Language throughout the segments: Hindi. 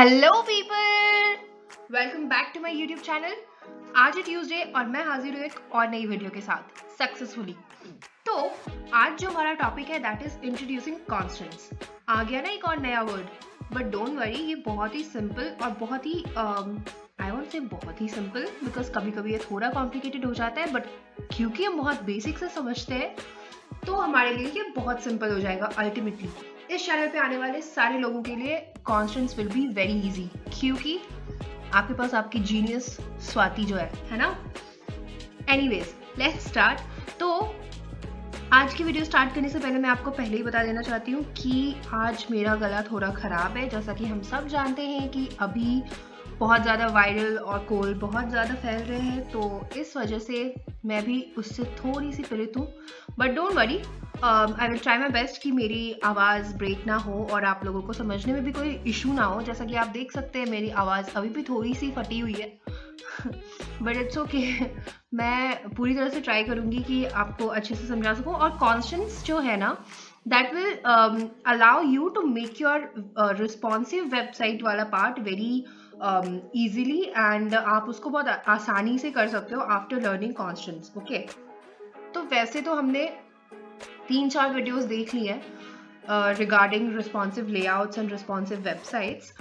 Hello people, welcome back to my YouTube channel. आज है ट्यूसडे और मैं हाजिर हूँ एक और नई वीडियो के साथ सक्सेसफुली। तो आज जो हमारा टॉपिक है दैट इज इंट्रोड्यूसिंग कॉन्स्टेंट्स। आ गया ना एक और नया वर्ड, बट डोंट वरी, ये बहुत ही सिंपल और बहुत ही आई वोंट से बहुत ही सिंपल बिकॉज कभी कभी ये थोड़ा कॉम्प्लिकेटेड हो जाता है, बट क्योंकि हम बहुत बेसिक से समझते हैं तो हमारे लिए ये बहुत सिंपल हो जाएगा अल्टीमेटली। इस चैनल पे आने वाले सारे लोगों के लिए constants will be very easy, क्योंकि आपके पास आपकी जीनियस स्वाति जो है ना। Anyways let's start. तो आज की वीडियो स्टार्ट करने से पहले मैं आपको पहले ही बता देना चाहती हूँ कि आज मेरा गला थोड़ा ख़राब है। जैसा कि हम सब जानते हैं कि अभी बहुत ज़्यादा वायरल और कोल्ड बहुत ज़्यादा फैल रहे हैं, तो इस वजह से मैं भी उससे थोड़ी सी पीड़ित हूँ। But don't worry, I will try my best कि मेरी आवाज़ ब्रेक ना हो और आप लोगों को समझने में भी कोई इशू ना हो। जैसा कि आप देख सकते हैं मेरी आवाज़ अभी भी थोड़ी सी फटी हुई है बट इट्स ओके। मैं पूरी तरह से ट्राई करूँगी कि आपको अच्छे से समझा सकूँ। और कॉन्स्टेंट्स जो है ना that will allow you to make your responsive website वाला पार्ट वेरी ईजिली एंड आप उसको बहुत आसानी से कर सकते हो आफ्टर लर्निंग कॉन्स्टेंट्स। ओके, तो वैसे तो हमने 3-4 वीडियोस देख ली है regarding responsive layouts and responsive websites,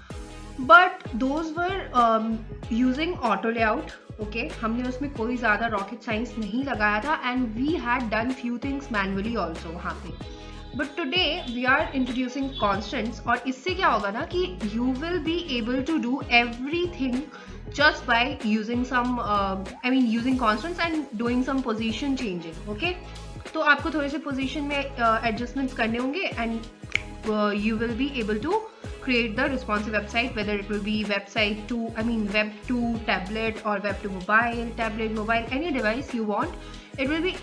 but those were using auto layout. Okay, हमने उसमें कोई ज़्यादा रॉकेट साइंस नहीं लगाया था and we had done few things manually also वहाँ पे। But today we are introducing constants और इससे क्या होगा ना कि you will be able to do everything just by using some using constants and doing some position changing. Okay, तो आपको थोड़े से पोजीशन में एडजस्टमेंट्स करने होंगे and you will be able to create the responsive website, whether it will be website to web to tablet or web to mobile, tablet, mobile, any device you want, it will be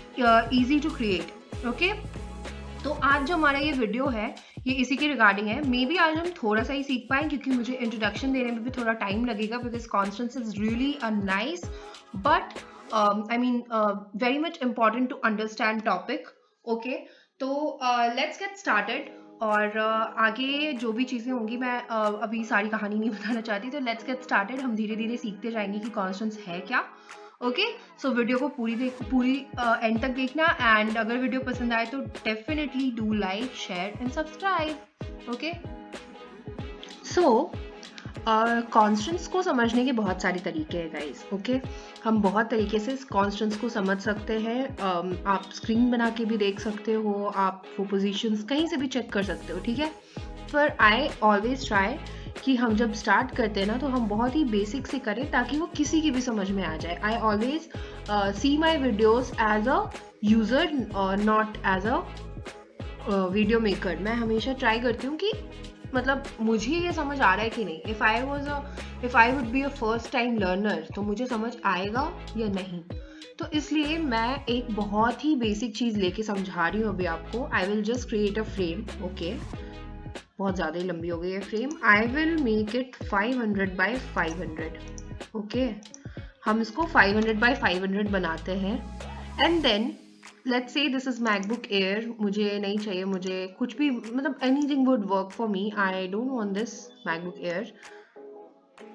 easy to create. Okay, तो आज जो हमारा ये वीडियो है ये इसी के रिगार्डिंग है। मे बी आज हम थोड़ा सा ही सीख पाएँ क्योंकि मुझे इंट्रोडक्शन देने में भी थोड़ा टाइम लगेगा because constants is really a nice but very much important to understand topic. Okay, तो लेट्स गेट स्टार्टेड। और आगे जो भी चीज़ें होंगी मैं अभी सारी कहानी नहीं बताना चाहती, तो लेट्स गेट स्टार्टेड। हम धीरे धीरे सीखते जाएंगे कि कॉन्स्टेंट्स है क्या। ओके, सो वीडियो को पूरी एंड तक देखना एंड अगर वीडियो पसंद आए तो definitely do like, share and subscribe. Okay, so constants को समझने के बहुत सारे तरीके हैं गाइस। ओके, हम बहुत तरीके से कॉन्स्टेंट्स को समझ सकते हैं। आप स्क्रीन बना के भी देख सकते हो, आप वो पोजीशंस कहीं से भी चेक कर सकते हो, ठीक है। पर आई ऑलवेज ट्राई कि हम जब स्टार्ट करते हैं ना तो हम बहुत ही बेसिक से करें ताकि वो किसी की भी समझ में आ जाए। I always see my videos as a user not as a video maker. मैं हमेशा ट्राई करती हूँ कि मतलब मुझे ये समझ आ रहा है कि नहीं। If I would be a first time learner तो मुझे समझ आएगा या नहीं। तो इसलिए मैं एक बहुत ही बेसिक चीज़ लेके समझा रही हूँ अभी आपको। I will just create a frame. Okay, बहुत ज़्यादा ही लंबी हो गई है frame. I will make it 500 by 500। Okay, हम इसको 500 by 500 बनाते हैं and then let's say this is MacBook Air. मुझे नहीं चाहिए, मुझे कुछ भी मतलब anything would work for me. I don't want this MacBook Air.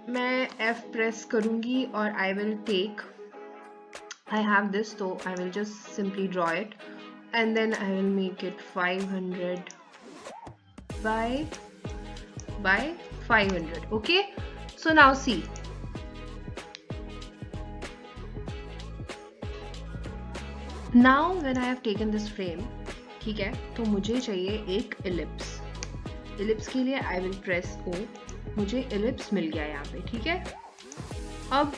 मैं F प्रेस करूँगी और I will take, I have this, तो I will just simply draw it and then I will make it 500 by 500. Okay, so now see, now when I have taken this frame, ठीक है, तो मुझे चाहिए एक इलिप्स। इलिप्स के लिए I will press O। मुझे इलिप्स मिल गया यहाँ पे, ठीक है। अब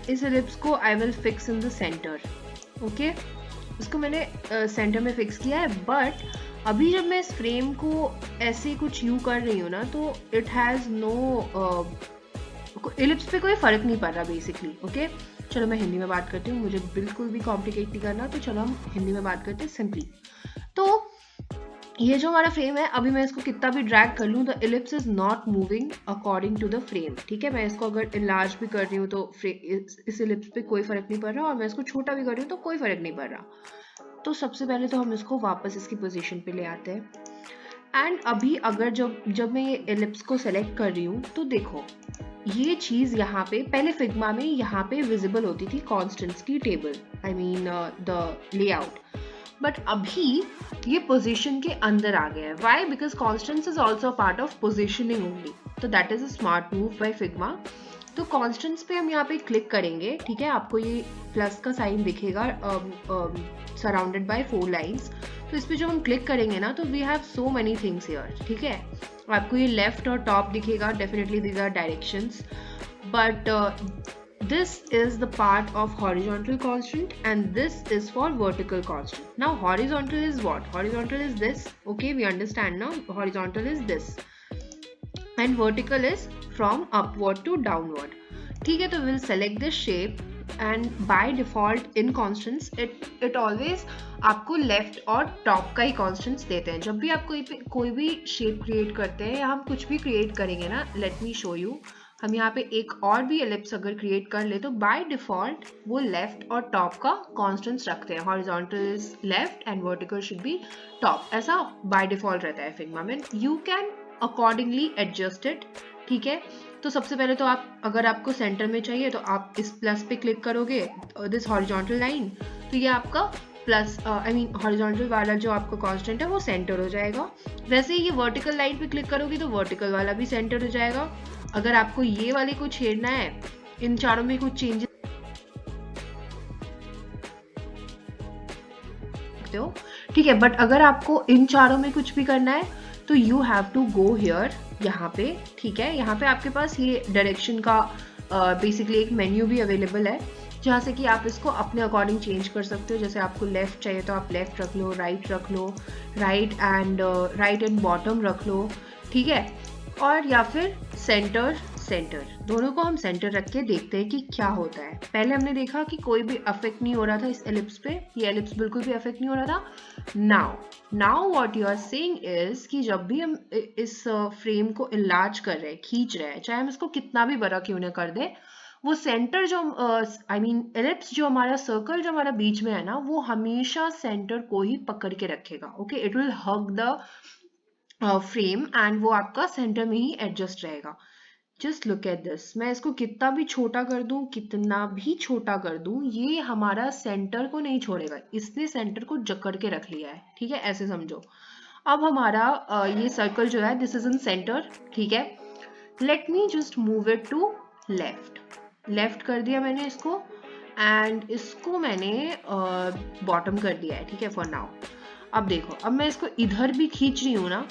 इस इलिप्स को I will fix in the center। Okay, इसको मैंने सेंटर में फिक्स किया है। बट अभी जब मैं इस फ्रेम को ऐसे कुछ यूँ कर रही हूँ ना तो इट हैज़ नो इलिप्स पे कोई फ़र्क नहीं पड़ रहा बेसिकली। ओके, चलो मैं हिंदी में बात करती हूँ, मुझे बिल्कुल भी कॉम्प्लिकेट नहीं करना, तो चलो हम हिंदी में बात करते हैं सिंपली। तो ये जो हमारा फ्रेम है, अभी मैं इसको कितना भी ड्रैग कर लूँ the ellipse is not moving according to the frame, ठीक है। मैं इसको अगर इनलार्ज भी कर रही हूँ तो इस इलिप्स पे कोई फ़र्क नहीं पड़ रहा, और मैं इसको छोटा भी कर रही हूँ तो कोई फ़र्क नहीं पड़ रहा। तो सबसे पहले तो हम इसको वापस इसकी पोजीशन पे ले आते हैं एंड अभी अगर जब मैं ये एलिप्स को सेलेक्ट कर रही हूँ तो देखो ये चीज़ यहाँ पे पहले फिग्मा में यहाँ पे विजिबल होती थी कॉन्स्टेंट्स की table, I mean the layout, but अभी ये पोजीशन के अंदर आ गया है. Why? Because constants is also part of positioning only. तो that is a smart move by Figma. तो कॉन्स्टेंट्स पे हम यहाँ पे क्लिक करेंगे, ठीक है, आपको ये प्लस का साइन दिखेगा सराउंडेड बाय 4 लाइंस. तो इस पे जब हम क्लिक करेंगे ना तो we have so many things here, ठीक है. आपको ये लेफ्ट और टॉप दिखेगा, definitely these are directions, but this is the part of horizontal constant and this is for vertical constant. Now horizontal is what? Horizontal is this. Okay, we understand now. Horizontal is this and vertical is from upward to downward. ठीक है, तो we'll select this shape and by default in constants it always आपको left और top का ही constants देते हैं. जब भी आप कोई भी shape create करते हैं या हम कुछ भी create करेंगे ना, let me show you. हम यहाँ पे एक और भी एलिप्स अगर क्रिएट कर ले तो बाय डिफॉल्ट वो लेफ्ट और टॉप का कॉन्स्टेंट्स रखते हैं. Horizontal is left and vertical should be top, ऐसा बाय डिफॉल्ट रहता है फिग्मा में. You can accordingly adjust it, ठीक है. तो सबसे पहले तो आप अगर आपको सेंटर में चाहिए तो आप इस प्लस पे क्लिक करोगे, दिस हॉरिजॉन्टल लाइन, तो ये आपका प्लस आई मीन हॉरिजॉन्टल वाला जो आपका कांस्टेंट है वो सेंटर हो जाएगा. वैसे ही ये वर्टिकल लाइन पे क्लिक करोगे तो वर्टिकल वाला भी सेंटर हो जाएगा. अगर आपको ये वाले को छेड़ना है, इन चारों में कुछ चेंजेस सकते हो, ठीक है, बट अगर आपको इन चारों में कुछ भी करना है तो you have to go here, यहाँ पे, ठीक है. यहाँ पे आपके पास ये डायरेक्शन का बेसिकली एक मेन्यू भी अवेलेबल है जहाँ से कि आप इसको अपने अकॉर्डिंग चेंज कर सकते हो. जैसे आपको लेफ्ट चाहिए तो आप लेफ्ट रख लो, राइट रख लो, राइट एंड बॉटम रख लो, ठीक है, और या फिर सेंटर. दोनों को हम सेंटर रख के देखते हैं कि क्या होता है. पहले हमने देखा कि कोई भी अफेक्ट नहीं हो रहा था इस एलिप्स पे, ये एलिप्स बिल्कुल भी अफेक्ट नहीं हो रहा था. Now what you are saying is कि जब भी हम इस फ्रेम को इनलार्ज कर रहे हैं, खींच रहे हैं, चाहे हम इसको कितना भी बड़ा क्यों ना कर दे, वो सेंटर जो आई मीन एलिप्स जो हमारा सर्कल जो हमारा बीच में है ना, वो हमेशा सेंटर को ही पकड़ के रखेगा. Okay, it will hug the frame and वो आपका सेंटर में ही एडजस्ट रहेगा. Just look at this. मैं इसको कितना भी छोटा कर दूं, ये हमारा सेंटर को नहीं छोड़ेगा. इसने सेंटर को जकड़ के रख लिया है, ठीक है, ऐसे समझो. अब हमारा ये सर्कल जो है दिस इज इन सेंटर, ठीक है. Let me just move it to left कर दिया मैंने इसको एंड इसको मैंने बॉटम कर दिया है, ठीक है, फॉर नाउ. अब देखो, अब मैं इसको इधर भी खींच रही हूँ ना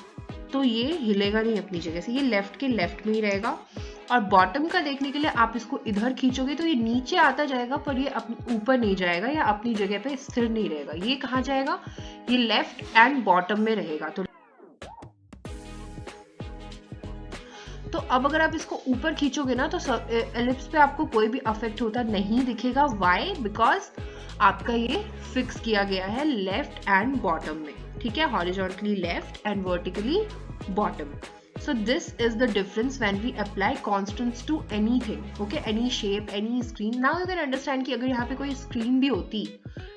तो ये हिलेगा नहीं अपनी जगह से, ये लेफ्ट के लेफ्ट में ही रहेगा. और बॉटम का देखने के लिए आप इसको इधर खींचोगे तो ये नीचे आता जाएगा पर ये ऊपर नहीं जाएगा या अपनी जगह पे स्थिर नहीं रहेगा. ये कहाँ जाएगा? ये लेफ्ट एंड बॉटम में रहेगा. तो अब अगर आप इसको ऊपर खींचोगे ना तो एलिप्स पे आपको कोई भी अफेक्ट होता नहीं दिखेगा. व्हाई? बिकॉज आपका ये फिक्स किया गया है लेफ्ट एंड बॉटम में, ठीक है, horizontally left and vertically bottom. So this is the difference when we apply constants to anything, okay, any shape, any screen. Now you can understand कि अगर यहाँ पे कोई screen भी होती,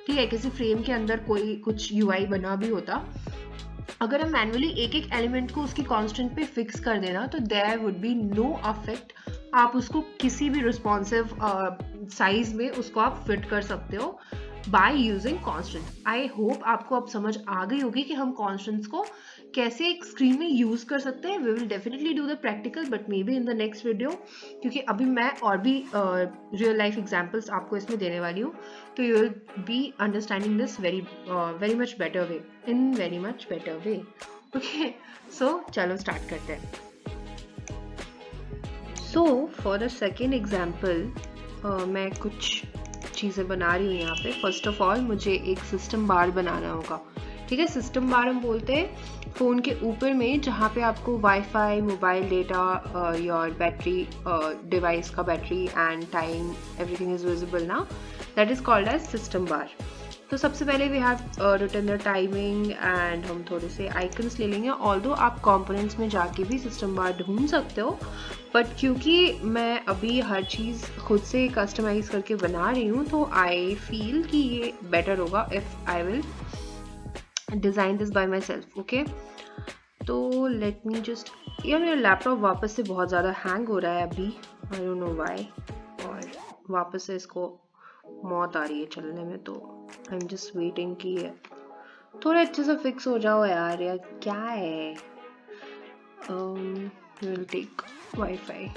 ठीक है, किसी फ्रेम के अंदर कोई कुछ UI बना भी होता, अगर हम मैनुअली एक एक एलिमेंट को उसकी कांस्टेंट पे फिक्स कर देना तो there would be no affect. आप उसको किसी भी रिस्पॉन्सिव साइज में उसको आप फिट कर सकते हो by using constant. I hope आपको अब समझ आ गई होगी कि हम कॉन्स्टेंट्स को कैसे एक स्क्रीन में यूज कर सकते हैं. We will definitely do the practical but maybe in the next video, क्योंकि अभी मैं और भी रियल लाइफ एग्जांपल्स आपको इसमें देने वाली हूँ. तो you will be understanding this very much better way, in very much better way. Okay, so चलो स्टार्ट करते हैं. So for the second example मैं कुछ चीज़ें बना रही हूँ यहाँ पे. फर्स्ट ऑफ ऑल मुझे एक सिस्टम बार बनाना होगा, ठीक है. सिस्टम बार हम बोलते हैं फ़ोन के ऊपर में जहाँ पे आपको wifi, mobile data, your battery, device का battery and time, everything is visible ना. That is called as system bar. तो सबसे पहले we have written the timing and हम थोड़े से आइकन्स ले लेंगे. ऑल्दो आप कंपोनेंट्स में जाके भी सिस्टम बार ढूंढ सकते हो, बट क्योंकि मैं अभी हर चीज़ खुद से कस्टमाइज करके बना रही हूँ तो आई फील कि ये बेटर होगा if I will design this by my self. Okay, तो लेट मी जस्ट, यार मेरा लैपटॉप वापस से बहुत ज़्यादा हैंग हो रहा है अभी, आई डोंट नो व्हाई, और वापस से इसको मौत आ रही है चलने में, तो आई एम जस्ट वेटिंग कि थोड़ा अच्छे से फिक्स हो जाओ यार क्या है। Will take wifi.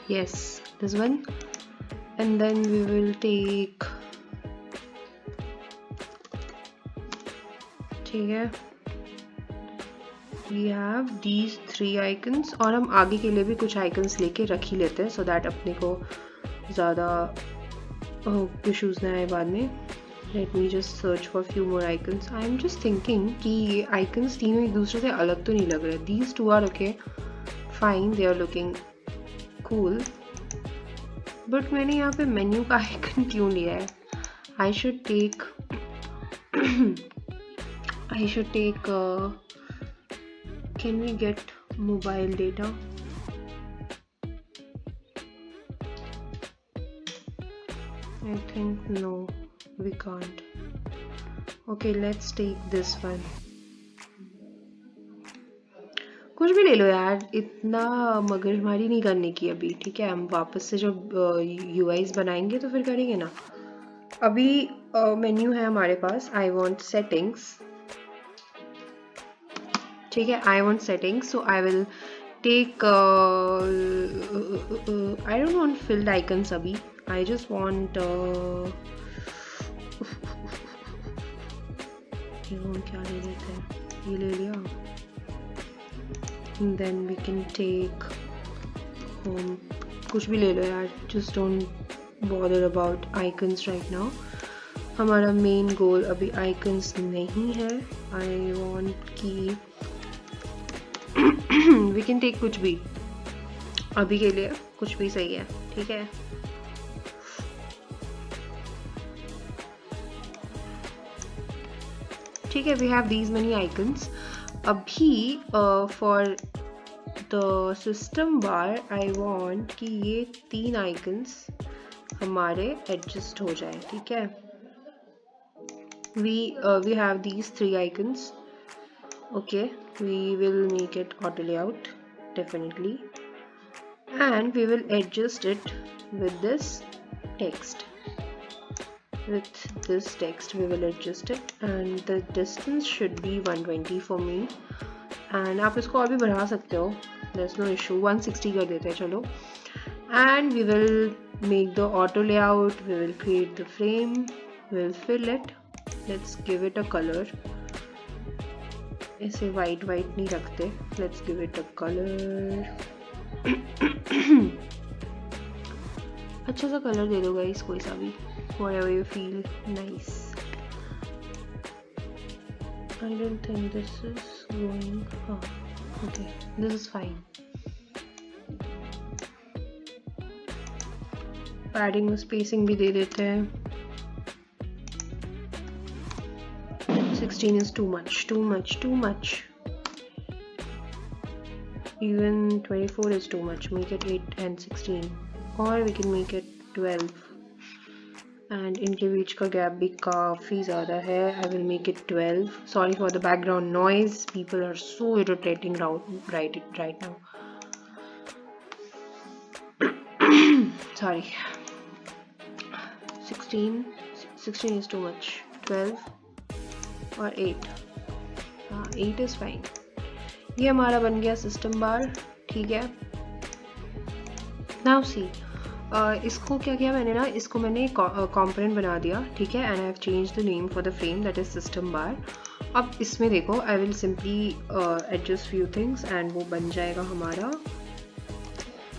yes, this one, and then we will take, ठीक है, we have these 3 icons, और हम आगे के लिए भी कुछ icons लेके रख ही लेते हैं so that अपने को ज़्यादा इश्यूज ना आए बाद में। Let me just search for few more icons. I am just thinking कि ये icons तीनों एक दूसरे से अलग तो नहीं लग रहे। These two are okay, fine, they are looking cool. But मैंने यहाँ पे menu का icon क्यों लिया है? I should take can we get mobile data? I think no, we can't. Okay, let's take this one. कुछ भी ले लो यार, इतना मगजमारी नहीं करने की अभी, ठीक है। हम वापस से जब UIs बनाएंगे तो फिर करेंगे ना। अभी मेन्यू है हमारे पास, आई वांट सेटिंग्स, ठीक है, I want settings, so I will take, I don't want filled icons अभी, आई जस्ट वांट क्या ले लेते हैं, ये ले लिया, then we can take कुछ भी ले लो यार, just don't bother about icons right now. हमारा मेन गोल अभी icons नहीं है, I want कि we can take कुछ भी, अभी के लिए कुछ भी सही है, ठीक है। ठीक है, we have these many icons. अभी for the system bar I want कि ये 3 icons हमारे adjust हो जाए, ठीक है। We have these 3 icons. Okay, we will make it auto layout definitely, and we will adjust it with this text. With this text we will adjust it, and the distance should be 120 for me, and आप इसको और भी बढ़ा सकते हो, there's no issue, 160 कर देते हैं चलो। And we will make the auto layout, we will create the frame, we will fill it, let's give it a color, ऐसे white नहीं रखते, let's give it a color अच्छा सा कलर दे दो गाइस, कोई सा भी, whatever you feel nice. I don't think this is going, okay, this is fine. Padding और स्पेसिंग भी दे देते हैं, 16 is too much, even 24 is too much, make it 8 and 16, or we can make it 12, and इनके बीच का गैप भी काफ़ी ज़्यादा है, I will make it 12. Sorry for the background noise, people are so irritating right now. Sorry. 16 is too much, 12 और 8, हाँ 8 is fine. ये हमारा बन गया सिस्टम बार, ठीक है। Now see, इसको क्या किया मैंने ना, इसको मैंने कंपोनेंट बना दिया, ठीक है, and I have change the name for the frame, that is system bar. अब इसमें देखो, I will simply adjust few things and वो बन जाएगा हमारा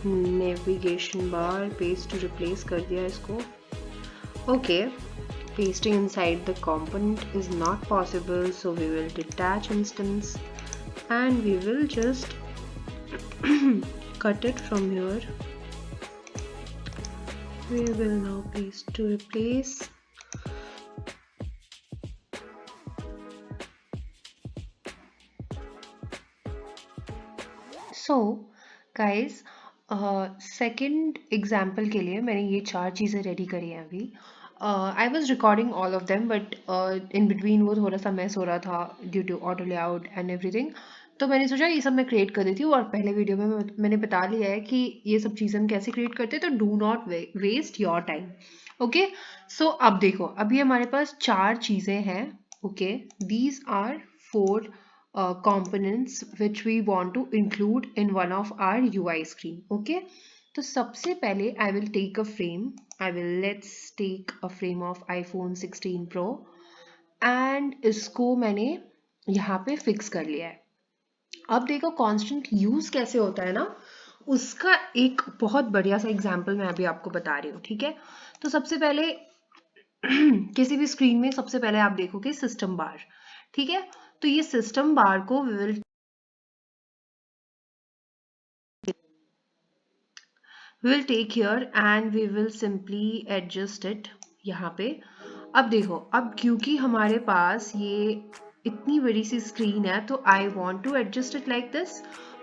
navigation bar. Paste to replace कर दिया इसको, okay. pasting inside the component is not possible, so we will detach instance and we will just cut it from here. We will now paste to replace. So guys, second example के लिए मैंने ये 4 चीज़ें रेडी करी हैं अभी। I was recording all of them but in between वो थोड़ा सा मैस हो रहा था due to auto layout and everything. तो मैंने सोचा ये सब मैं क्रिएट कर देती हूँ, और पहले वीडियो में मैंने बता लिया है कि ये सब चीज़ें हम कैसे क्रिएट करते हैं, तो do not waste your time. Okay, so अब देखो, अभी हमारे पास 4 चीज़ें हैं। Okay, these are 4 components which we want to include in one of our UI screen. Okay, तो सबसे पहले I will take a frame. Let's take a frame of iPhone 16 Pro and इसको मैंने यहाँ पे फिक्स कर लिया है। अब देखो कांस्टेंट यूज कैसे होता है ना, उसका एक बहुत बढ़िया सा एग्जांपल मैं अभी आपको बता रही हूँ। ठीक है, तो सबसे पहले किसी भी स्क्रीन में सबसे पहले आप देखोगे सिस्टम बार। ठीक है, तो ये सिस्टम बार को we will take here and we will simply adjust it यहाँ पे। अब देखो, अब क्योंकि हमारे पास ये इतनी बड़ी सी स्क्रीन है तो I want to adjust it like this,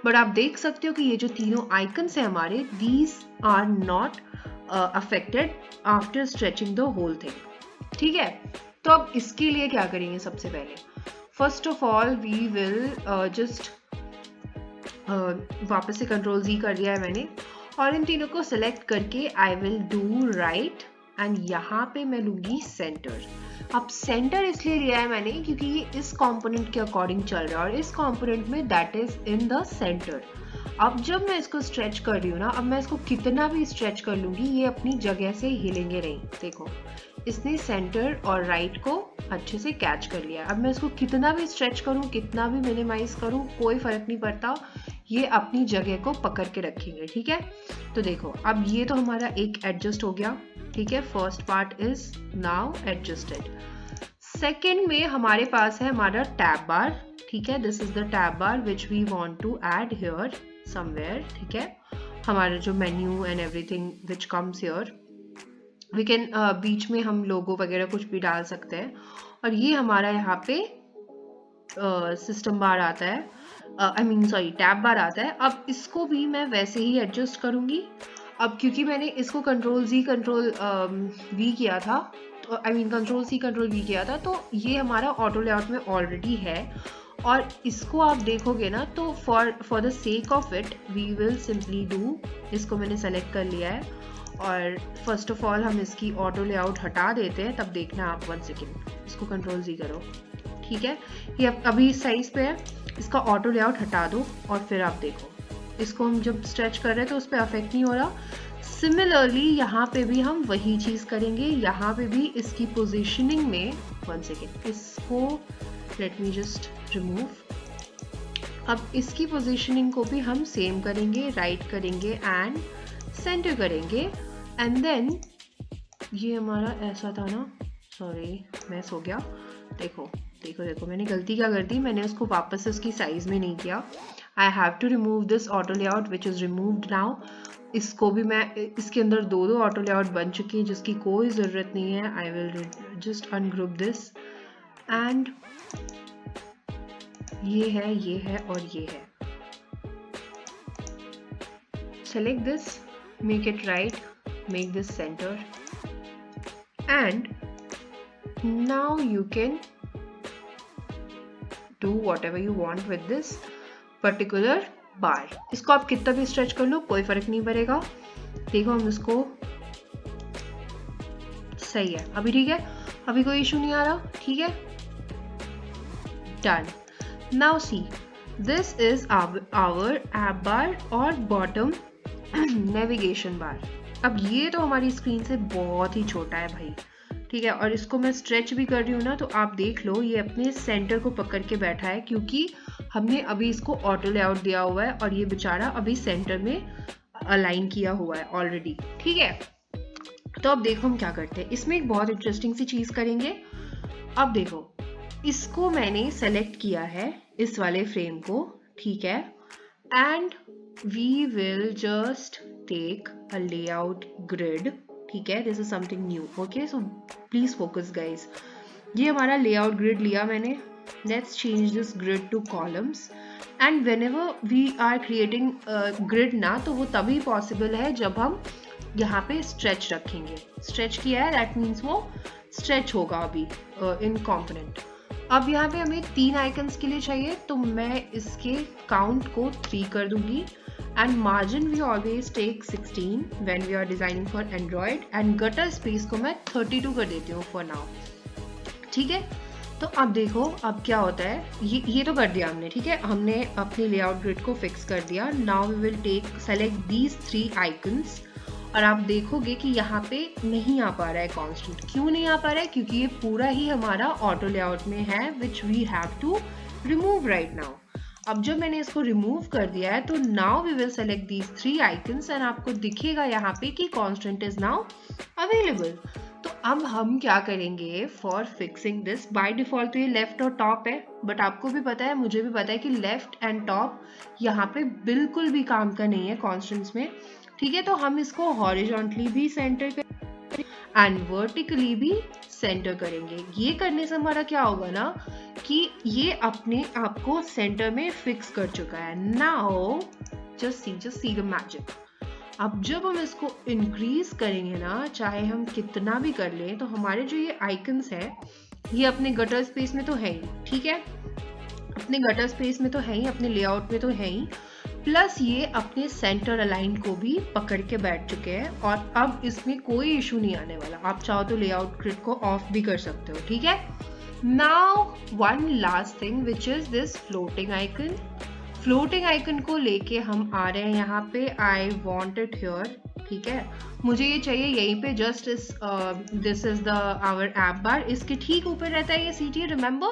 but आप देख सकते हो कि ये जो तीनों आइकन्स हैं हमारे, these are not affected after stretching the whole thing। ठीक है, तो अब इसके लिए क्या करेंगे, सबसे पहले first of all we will just वापस से कंट्रोल Z कर दिया है मैंने, और इन तीनों को सिलेक्ट करके I will do right and यहाँ पे मैं लूंगी सेंटर। अब सेंटर इसलिए लिया है मैंने क्योंकि ये इस कंपोनेंट के अकॉर्डिंग चल रहा है, और इस कंपोनेंट में that is in the centre. अब जब मैं इसको स्ट्रेच कर रही हूँ ना, अब मैं इसको कितना भी स्ट्रेच कर लूंगी ये अपनी जगह से हिलेंगे नहीं। देखो, इसने सेंटर और राइट को अच्छे से कैच कर लिया। अब मैं इसको कितना भी स्ट्रेच करूँ, कितना भी मिनिमाइज करूँ, कोई फर्क नहीं पड़ता, ये अपनी जगह को पकड़ के रखेंगे। ठीक है, तो देखो अब ये तो हमारा एक एडजस्ट हो गया। ठीक है, first part is now adjusted. सेकेंड में हमारे पास है हमारा टैब बार। ठीक है, this is the tab bar which we want to add here somewhere. ठीक है, हमारा जो menu and everything which comes here, we can बीच में हम लोगो वगैरह कुछ भी डाल सकते हैं। और ये हमारा यहाँ पे सिस्टम बार आता है, आई मीन सॉरी टैब बार आता है। अब इसको भी मैं वैसे ही एडजस्ट करूंगी। अब क्योंकि मैंने इसको कंट्रोल Z कंट्रोल V किया था, तो I mean control C control V किया था, तो ये हमारा ऑटो लेआउट में ऑलरेडी है। और इसको आप देखोगे ना, तो for the sake of it we will simply do, इसको मैंने सेलेक्ट कर लिया है, और फर्स्ट ऑफ ऑल हम इसकी ऑटो लेआउट हटा देते हैं। तब देखना आप 1 सेकेंड, इसको कंट्रोल Z करो। ठीक है, ये अभी साइज पे है, इसका ऑटो लेआउट हटा दो और फिर आप देखो, इसको हम जब स्ट्रेच कर रहे हैं तो उस पर अफेक्ट नहीं हो रहा। सिमिलरली यहाँ पे भी हम वही चीज करेंगे, यहाँ पे भी इसकी पोजीशनिंग में 1 सेकेंड, इसको लेट मी जस्ट रिमूव। अब इसकी पोजीशनिंग को भी हम सेम करेंगे, राइट करेंगे एंड सेंटर करेंगे। एंड देन ये हमारा ऐसा था ना, सॉरी मैस हो गया। देखो देखो देखो, मैंने गलती क्या कर दी, मैंने उसको वापस से उसकी साइज में नहीं किया। I have to remove this auto layout which is removed now. इसको भी मैं, इसके अंदर दो ऑटो लेआउट बन चुके हैं जिसकी कोई ज़रूरत नहीं है। आई will just ungroup this and ये है और ये है। Select this, make it right, make this centre and now you can do whatever you want with this particular bar। इसको आप कितना भी स्ट्रेच कर लो, कोई फर्क नहीं पड़ेगा। देखो हम इसको, सही है अभी, ठीक है, अभी कोई इशू नहीं आ रहा। ठीक है, done. Now see, this is our app bar और बॉटम नेविगेशन बार। अब ये तो हमारी स्क्रीन से बहुत ही छोटा है भाई। ठीक है, और इसको मैं स्ट्रेच भी कर रही हूँ ना, तो आप देख लो ये अपने सेंटर को पकड़ के बैठा है, क्योंकि हमने अभी इसको ऑटो लेआउट दिया हुआ है और ये बेचारा अभी सेंटर में अलाइन किया हुआ है ऑलरेडी। ठीक है, तो अब देखो हम क्या करते हैं, इसमें एक बहुत इंटरेस्टिंग सी चीज करेंगे। अब देखो, इसको मैंने सेलेक्ट किया है, इस वाले फ्रेम को। ठीक है, and we will just take a layout grid. ठीक है, this is something new. Okay, so please focus guys. ये हमारा लेआउट ग्रिड लिया मैंने। Let's change this grid to columns and whenever we are creating grid ना, तो वो तभी पॉसिबल है जब हम यहाँ पे स्ट्रेच रखेंगे। स्ट्रेच किया है, दैट मीन्स वो स्ट्रेच होगा अभी इन कंपोनेंट। अब यहाँ पे हमें 3 आइकन्स के लिए चाहिए, तो मैं इसके काउंट को 3 कर दूंगी। And margin we always take 16 when we are designing for Android, and gutter space को मैं 32 कर देती हूँ फॉर नाउ। ठीक है, तो अब देखो अब क्या होता है, ये तो कर दिया हमने। ठीक है, हमने अपनी लेआउट ग्रिड को फिक्स कर दिया। Now we will take select these 3 icons, और आप देखोगे कि यहाँ पे नहीं आ पा रहा है कांस्टेंट। क्यों नहीं आ पा रहा है? क्योंकि ये पूरा ही हमारा ऑटो लेआउट में है, which we have to remove right now. अब जब मैंने इसको रिमूव कर दिया है, तो now we will select these 3 icons, and आपको दिखेगा यहाँ पे कि कांस्टेंट इज नाउ अवेलेबल। तो अब हम क्या करेंगे for fixing this? By default तो ये लेफ्ट और टॉप है, बट आपको भी पता है, मुझे भी पता है कि लेफ्ट एंड टॉप यहाँ पे बिल्कुल भी काम का नहीं है कॉन्स्टेंट्स में। ठीक है, तो हम इसको हॉरिजॉन्टली भी सेंटर करेंगे एंड वर्टिकली भी सेंटर करेंगे। ये करने से हमारा क्या होगा ना कि ये अपने आप को सेंटर में फिक्स कर चुका है। Now just see the magic. अब जब हम इसको इंक्रीज करेंगे ना, चाहे हम कितना भी कर लें, तो हमारे जो ये आइकन्स है ये अपने गटर स्पेस में तो है ही। ठीक है, अपने गटर स्पेस में तो है ही, अपने लेआउट में तो है ही, प्लस ये अपने सेंटर अलाइन को भी पकड़ के बैठ चुके हैं, और अब इसमें कोई इशू नहीं आने वाला। आप चाहो तो लेआउट ग्रिड को ऑफ भी कर सकते हो। ठीक है, now one last thing which is this floating icon. Floating icon को लेके हम आ रहे हैं यहाँ पे, आई वॉन्ट इट हियर। ठीक है, मुझे ये चाहिए यहीं पे, just this is the our app bar. इसके ठीक ऊपर रहता है ये CTA। रिमेंबर,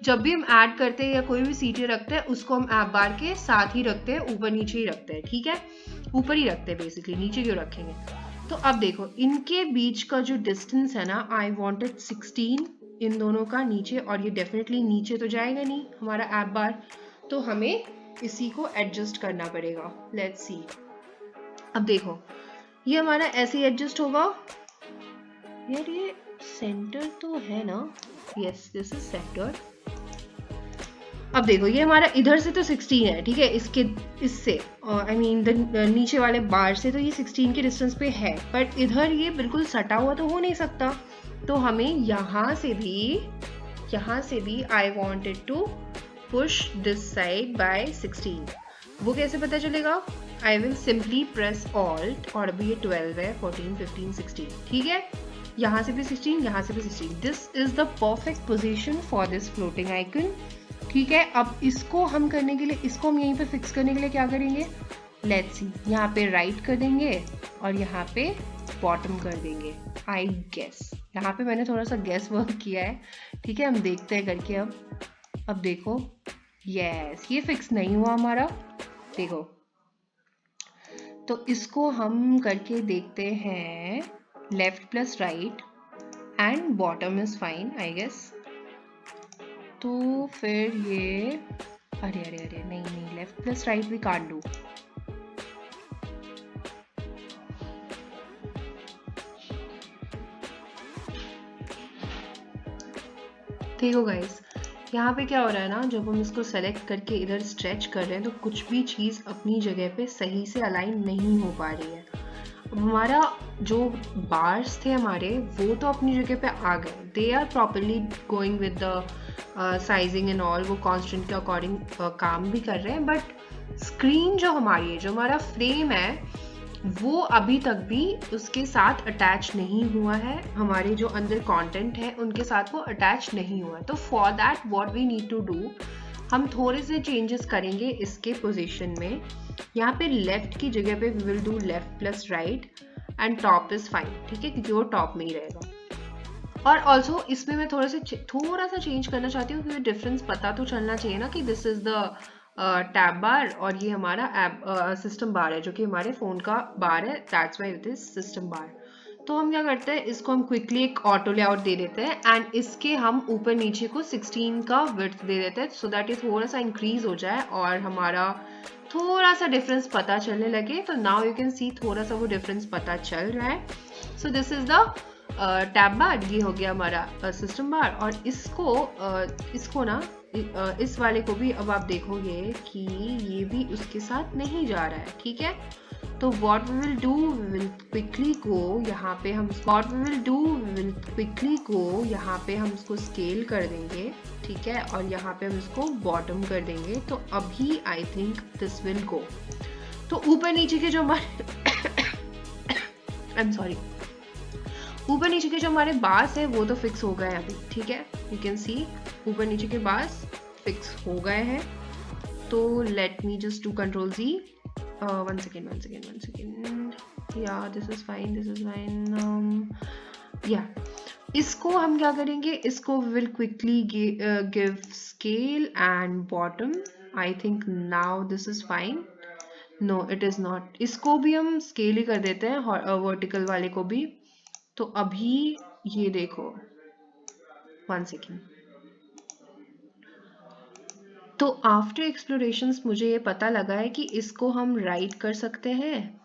जब भी हम ऐड करते हैं या कोई भी CTA रखते हैं, उसको हम ऐप बार के साथ ही रखते हैं, ऊपर नीचे ही रखते हैं। ठीक है, ऊपर ही रखते हैं बेसिकली, नीचे क्यों रखेंगे? तो अब देखो इनके बीच का जो डिस्टेंस है ना, आई वॉन्ट इट 16 इन दोनों का नीचे, और ये डेफिनेटली नीचे तो जाएगा नहीं हमारा ऐप बार, तो हमें इसी को एडजस्ट करना पड़ेगा। Let's see. अब देखो ये हमारा ऐसे एडजस्ट होगा। यार ये सेंटर तो है ना? Yes, this is centre. अब देखो ये हमारा इधर से तो 16 है। ठीक है, इससे आई मीन नीचे वाले बार से तो ये 16 के डिस्टेंस पे है, बट इधर ये बिल्कुल सटा हुआ तो हो नहीं सकता। तो हमें यहाँ से भी I wanted to push this side by 16। वो कैसे पता चलेगा? I will simply press Alt, और अभी ये 12 है, 14, 15, 16। ठीक है, यहाँ से भी 16, यहाँ से भी 16। This is the perfect position for this floating icon। ठीक है, अब इसको हम करने के लिए, इसको हम यहीं पे फिक्स करने के लिए क्या करेंगे? Let's see, यहाँ पे राइट कर देंगे और यहाँ पे बॉटम कर देंगे। I guess यहाँ पे मैंने थोड़ा सा गेस वर्क किया है। ठीक है, हम देखते हैं करके। अब देखो, यस, ये फिक्स नहीं हुआ हमारा। देखो, तो इसको हम करके देखते हैं, left plus right and bottom is fine I guess. तो फिर ये अरे अरे अरे नहीं, left plus right we can't do. देखो गाइस, यहाँ पे क्या हो रहा है ना, जब हम इसको सेलेक्ट करके इधर स्ट्रेच कर रहे हैं, तो कुछ भी चीज़ अपनी जगह पे सही से अलाइन नहीं हो पा रही है। हमारा जो बार्स थे हमारे, वो तो अपनी जगह पे आ गए, they are properly going with the sizing and all, वो कॉन्स्टेंट के अकॉर्डिंग काम भी कर रहे हैं। बट स्क्रीन जो हमारी है, जो हमारा फ्रेम है, वो अभी तक भी उसके साथ अटैच नहीं हुआ है। हमारे जो अंदर कंटेंट है उनके साथ वो अटैच नहीं हुआ है। तो for that what we need to do, हम थोड़े से चेंजेस करेंगे इसके पोजीशन में। यहाँ पे लेफ्ट की जगह पे we will do left plus right and top is fine. ठीक है, क्योंकि वो टॉप में ही रहेगा। और ऑल्सो इसमें मैं थोड़ा सा चेंज करना चाहती हूँ, क्योंकि डिफरेंस पता तो चलना चाहिए ना कि दिस इज द टैब बार और ये हमारा ऐप सिस्टम बार है, जो कि हमारे फोन का बार है, that's why it is system bar. तो हम क्या करते हैं, इसको हम क्विकली एक ऑटो लेआउट दे देते हैं एंड इसके हम ऊपर नीचे को 16 का विड्थ दे देते हैं, सो दैट ये थोड़ा सा इंक्रीज हो जाए और हमारा थोड़ा सा डिफरेंस पता चलने लगे। तो नाउ यू कैन सी थोड़ा सा वो डिफरेंस पता चल रहा है। So this is the tab bar, ये हो गया हमारा सिस्टम बार। और इसको ना इस वाले को भी अब आप देखोगे कि ये भी उसके साथ नहीं जा रहा है। ठीक है, तो what we will do, we will quickly go यहाँ पे हम what we will do, we will quickly go यहाँ पे हम इसको स्केल कर देंगे, ठीक है, और यहाँ पे हम इसको बॉटम कर देंगे। तो अभी I think this will go. तो ऊपर नीचे के जो हमारे आई एम सॉरी, ऊपर नीचे के जो हमारे बार्स है वो तो फिक्स हो गए हैं अभी, ठीक है, यू कैन सी ऊपर नीचे के बार्स फिक्स हो गए हैं। तो late me just do control Z, one second, yeah, this is fine, yeah, इसको हम क्या करेंगे, इसको we will quickly give scale and bottom, I think now this is fine, no it is not, इसको भी हम scale ही कर देते हैं vertical वाले को भी। तो अभी ये देखो, one second, तो आफ्टर एक्सप्लोरेशंस मुझे ये पता लगा है कि इसको हम राइट कर सकते हैं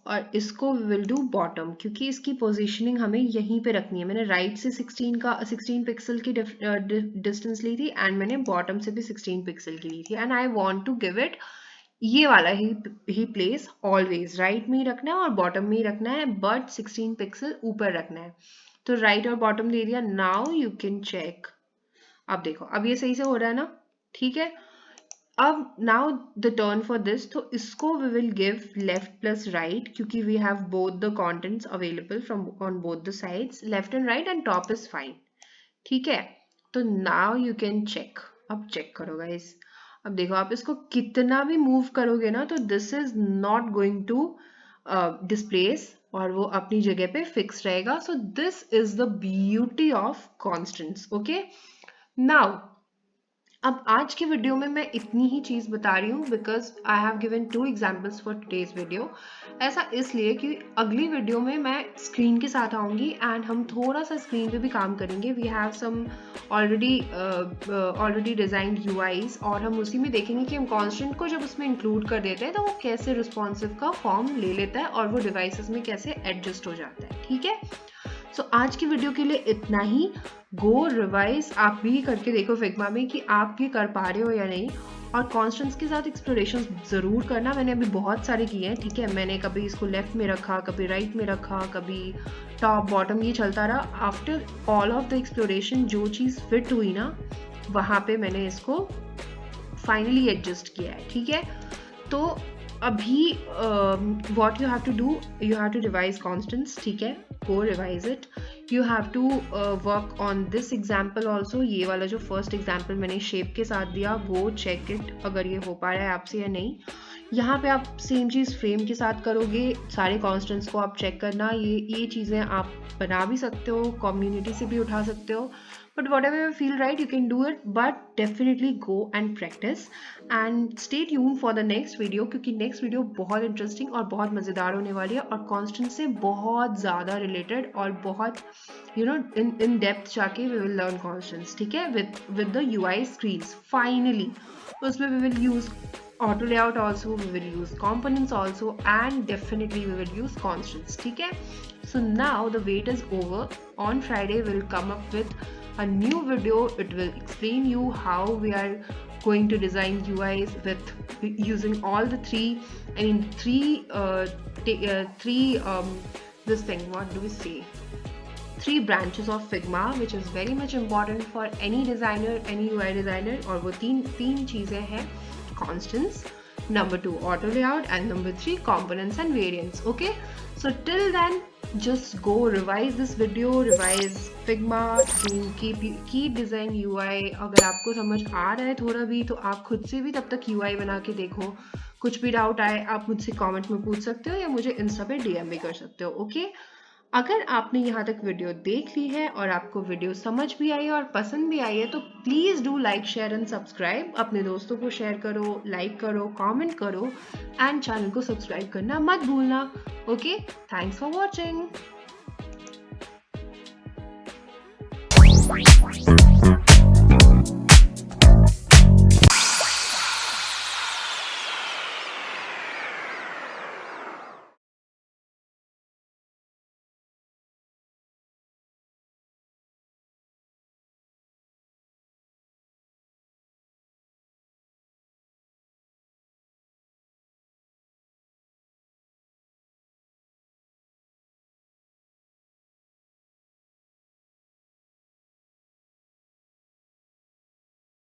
और इसको वी विल डू बॉटम, क्योंकि इसकी पोजीशनिंग हमें यहीं पे रखनी है। मैंने राइट से 16 पिक्सल की डिस्टेंस ली थी एंड मैंने बॉटम से भी 16 पिक्सल की ली थी, and I want to give it ये वाला ही प्लेस, ऑलवेज राइट में ही रखना है और बॉटम में ही रखना है, बट 16 पिक्सल ऊपर रखना है। तो राइट और बॉटम दे दिया। नाउ यू कैन चेक, अब देखो अब ये सही से हो रहा है ना, ठीक है। अब now the turn for this, तो इसको we will give left plus right, क्योंकि we have both the contents available from on both the sides, left and right, and top is fine, ठीक है। तो नाउ यू कैन चेक, अब चेक करो गाइस, अब देखो आप इसको कितना भी मूव करोगे ना तो this is not going to displace और वो अपनी जगह पे फिक्स रहेगा। So this is the beauty of constants, okay. Now अब आज की वीडियो में मैं इतनी ही चीज़ बता रही हूँ because I have given 2 examples for today's video. ऐसा इसलिए कि अगली वीडियो में मैं स्क्रीन के साथ आऊँगी एंड हम थोड़ा सा स्क्रीन पे भी काम करेंगे। We have some already designed UIs और हम उसी में देखेंगे कि हम कॉन्स्टेंट को जब उसमें इंक्लूड कर देते हैं तो वो कैसे रिस्पॉन्सिव का फॉर्म ले लेता है और वो डिवाइसेस में कैसे एडजस्ट हो जाता है, ठीक है। सो आज की वीडियो के लिए इतना ही। गो रिवाइज आप भी करके देखो फिग्मा में कि आप ये कर पा रहे हो या नहीं, और कॉन्स्टेंट्स के साथ एक्सप्लोरेशन ज़रूर करना। मैंने अभी बहुत सारे किए हैं, ठीक है। मैंने कभी इसको लेफ्ट में रखा, कभी राइट में रखा, कभी टॉप बॉटम, ये चलता रहा। After all of the exploration जो चीज़ फिट हुई ना वहाँ पे मैंने इसको फाइनली एडजस्ट किया है, ठीक है। तो अभी what you have to do, you have to revise constants, ठीक है, go revise it. You have to work on this example also. ये वाला जो first example मैंने shape के साथ दिया वो check it अगर ये हो पा रहा है आपसे या नहीं। यहाँ पे आप सेम चीज़ फ्रेम के साथ करोगे, सारे कॉन्स्टेंट्स को आप चेक करना। ये चीज़ें आप बना भी सकते हो, कम्युनिटी से भी उठा सकते हो, but whatever you feel right you can do it, but definitely go and practice and stay tuned for the next video, क्योंकि next video बहुत interesting और बहुत मज़ेदार होने वाली है और constant से बहुत ज़्यादा related और बहुत in depth जाके we will learn constants, ठीक है, with the UI screens finally। उसमें we will use auto layout also, we will use components also, and definitely we will use constants, ठीक है। So now the wait is over. On Friday we'll come up with a new video. It will explain you how we are going to design UIs with using all the three branches of Figma, which is very much important for any designer, any UI designer। और वो तीन चीज़ें हैं, constants, number 2 auto layout, and number 3 components and variants, okay। So till then just go revise this video, revise Figma to keep design UI। अगर आपको समझ आ रहा है थोड़ा भी तो आप खुद से भी तब तक UI बना के देखो। कुछ भी डाउट आए आप मुझसे कमेंट में पूछ सकते हो या मुझे इंस्टा पे DM भी कर सकते हो, ओके। अगर आपने यहाँ तक वीडियो देख ली है और आपको वीडियो समझ भी आई है और पसंद भी आई है तो please do like, share and subscribe. अपने दोस्तों को शेयर करो, लाइक करो, कमेंट करो एंड चैनल को सब्सक्राइब करना मत भूलना, ओके। Thanks for watching.